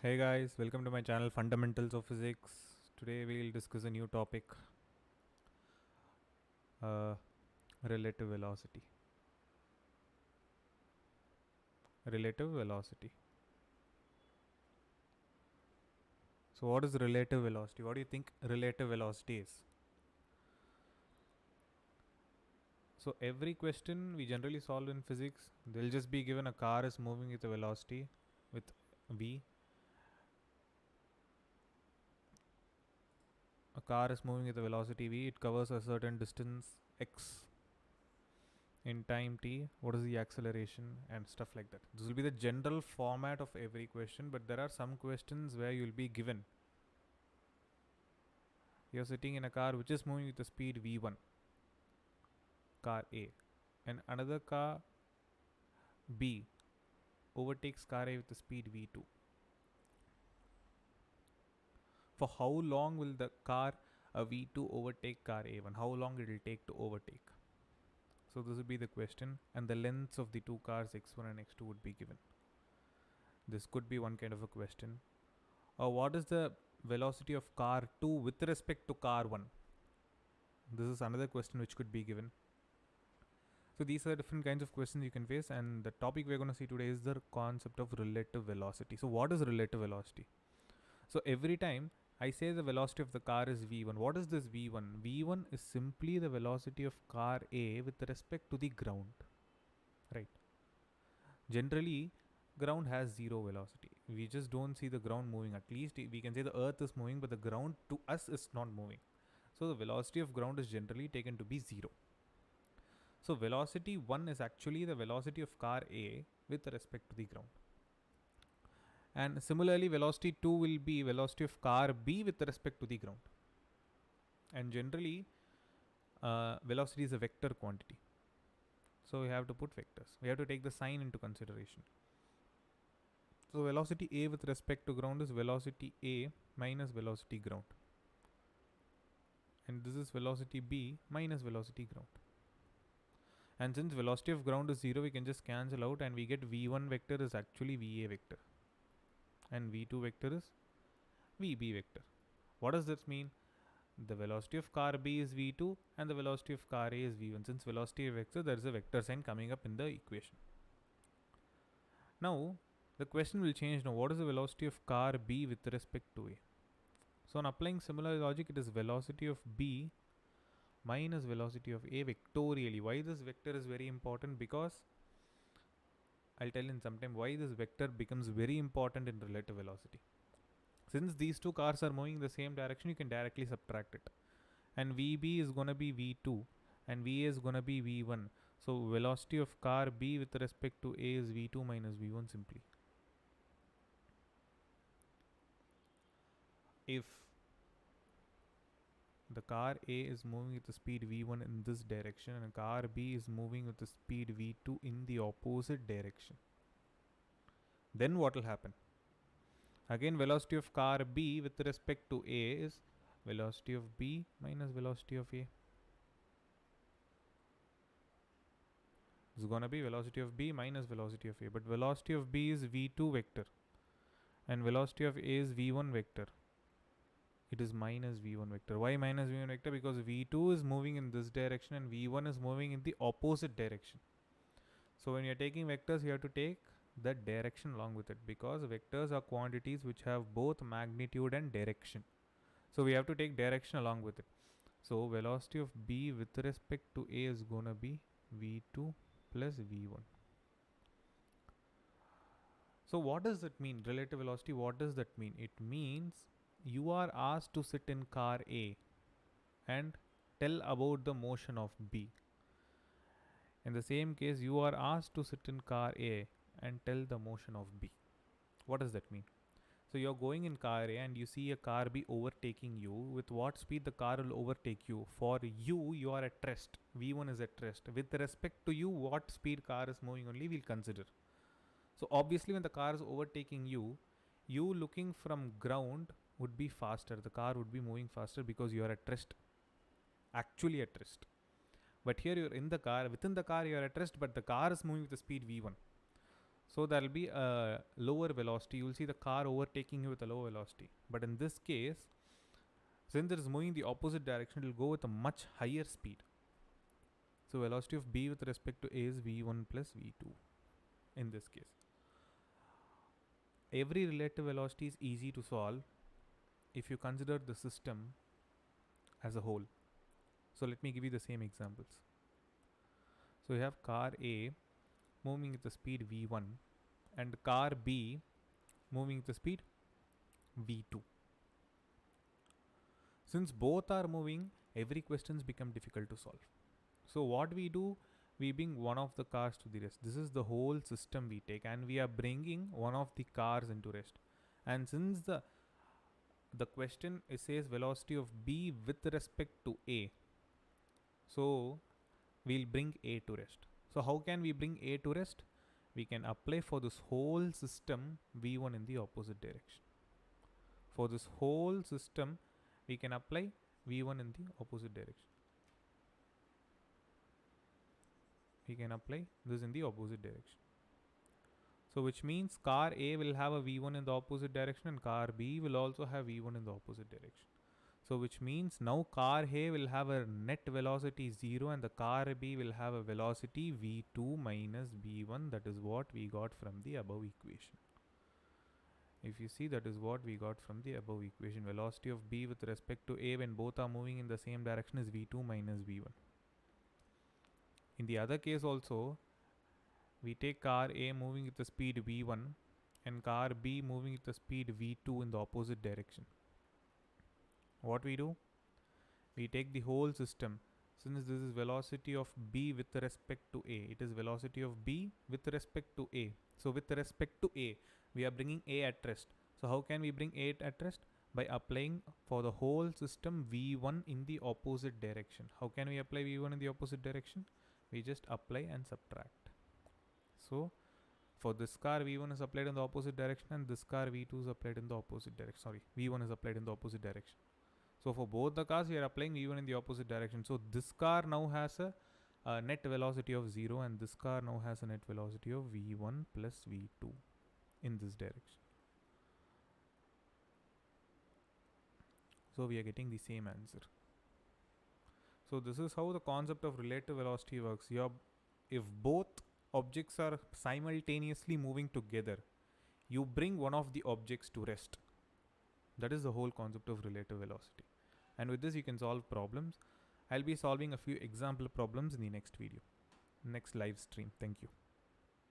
Hey guys, welcome to my channel Fundamentals of Physics. Today we'll discuss a new topic, uh, relative velocity. Relative velocity. So, what is relative velocity? What do you think relative velocity is? So, every question we generally solve in physics, they'll just be given a car is moving with a velocity with v. A car is moving with a velocity v, it covers a certain distance x in time t, what is the acceleration, and stuff like that. This will be the general format of every question, but there are some questions where you'll be given you're sitting in a car which is moving with the speed v1, car A, and another car B overtakes car A with the speed v2. For how long will the car a v2 overtake car A1? How long it will take to overtake? So this will be the question, and the lengths of the two cars x1 and x2 would be given. This could be one kind of a question. Or what is the velocity of car 2 with respect to car 1? This is another question which could be given. So these are different kinds of questions you can face, and the topic we're going to see today is the concept of relative velocity. So what is relative velocity? So every time I say the velocity of the car is v1, what is this v1? V1 is simply the velocity of car A with respect to the ground, right? Generally, ground has zero velocity. We just don't see the ground moving. At least we can say the earth is moving, but the ground to us is not moving. So the velocity of ground is generally taken to be zero. So velocity 1 is actually the velocity of car A with respect to the ground. And similarly, velocity 2 will be velocity of car B with respect to the ground. And generally, velocity is a vector quantity. So we have to put vectors. We have to take the sign into consideration. So velocity A with respect to ground is velocity A minus velocity ground. And this is velocity B minus velocity ground. And since velocity of ground is 0, we can just cancel out and we get v1 vector is actually va vector. And v2 vector is vb vector. What does this mean? The velocity of car B is v2 and the velocity of car A is v1. Since velocity is vector, there is a vector sign coming up in the equation. Now, the question will change now. What is the velocity of car B with respect to A? So on applying similar logic, it is velocity of B minus velocity of A vectorially. Why this vector is very important? Because I'll tell in some time why this vector becomes very important in relative velocity. Since these two cars are moving in the same direction, you can directly subtract it. And VB is going to be V2 and VA is going to be V1. So velocity of car B with respect to A is V2 minus V1 simply. If the car A is moving with the speed v1 in this direction and car B is moving with the speed v2 in the opposite direction, then what will happen? Again, velocity of car B with respect to A is velocity of B minus velocity of A. This is going to be velocity of B minus velocity of A, but velocity of B is v2 vector and velocity of A is v1 vector. It is minus v1 vector. Why minus v1 vector? Because v2 is moving in this direction and v1 is moving in the opposite direction. So when you are taking vectors, you have to take that direction along with it, because vectors are quantities which have both magnitude and direction. So we have to take direction along with it. So velocity of B with respect to A is gonna be v2 plus v1. So what does that mean? Relative velocity, what does that mean? It means you are asked to sit in car A and tell about the motion of B. In the same case, you are asked to sit in car A and tell the motion of B. What does that mean? So you're going in car A and you see a car B overtaking you. With what speed the car will overtake you? For you, you are at rest. V1 is at rest. With respect to you, what speed car is moving only we'll consider. So obviously when the car is overtaking you, you looking from ground would be faster. The car would be moving faster because you are at rest. Actually at rest. But here you're in the car, within the car you are at rest, but the car is moving with the speed v1. So there'll be a lower velocity. You'll see the car overtaking you with a low velocity. But in this case, since it is moving in the opposite direction, it will go with a much higher speed. So velocity of B with respect to A is v1 plus v2 in this case. Every relative velocity is easy to solve if you consider the system as a whole. So let me give you the same examples. So you have car A moving at the speed v1 and car B moving at the speed v2. Since both are moving, every questions become difficult to solve. So what we do, we bring one of the cars to the rest. This is the whole system we take, and we are bringing one of the cars into rest. And since the question it says velocity of B with respect to A, so we'll bring A to rest. So how can we bring A to rest? We can apply for this whole system v1 in the opposite direction. For this whole system, we can apply v1 in the opposite direction. We can apply this in the opposite direction. So which means car A will have a v1 in the opposite direction and car B will also have v1 in the opposite direction. So which means now car A will have a net velocity 0 and the car B will have a velocity v2 minus v1. That is what we got from the above equation. If you see, that is what we got from the above equation. Velocity of B with respect to A when both are moving in the same direction is v2 minus v1. In the other case also, we take car A moving at the speed v1 and car B moving at the speed v2 in the opposite direction. What we do? We take the whole system. Since this is velocity of B with respect to A, it is velocity of B with respect to A. So with respect to A, we are bringing A at rest. So how can we bring A at rest? By applying for the whole system v1 in the opposite direction. How can we apply v1 in the opposite direction? We just apply and subtract. So for this car, v1 is applied in the opposite direction and this car v2 is applied in the opposite direction. Sorry, v1 is applied in the opposite direction. So for both the cars, we are applying v1 in the opposite direction. So this car now has a net velocity of 0 and this car now has a net velocity of v1 plus v2 in this direction. So we are getting the same answer. So this is how the concept of relative velocity works. If both objects are simultaneously moving together, you bring one of the objects to rest. That is the whole concept of relative velocity. And with this you can solve problems. I'll be solving a few example problems in the next video, next live stream. Thank you.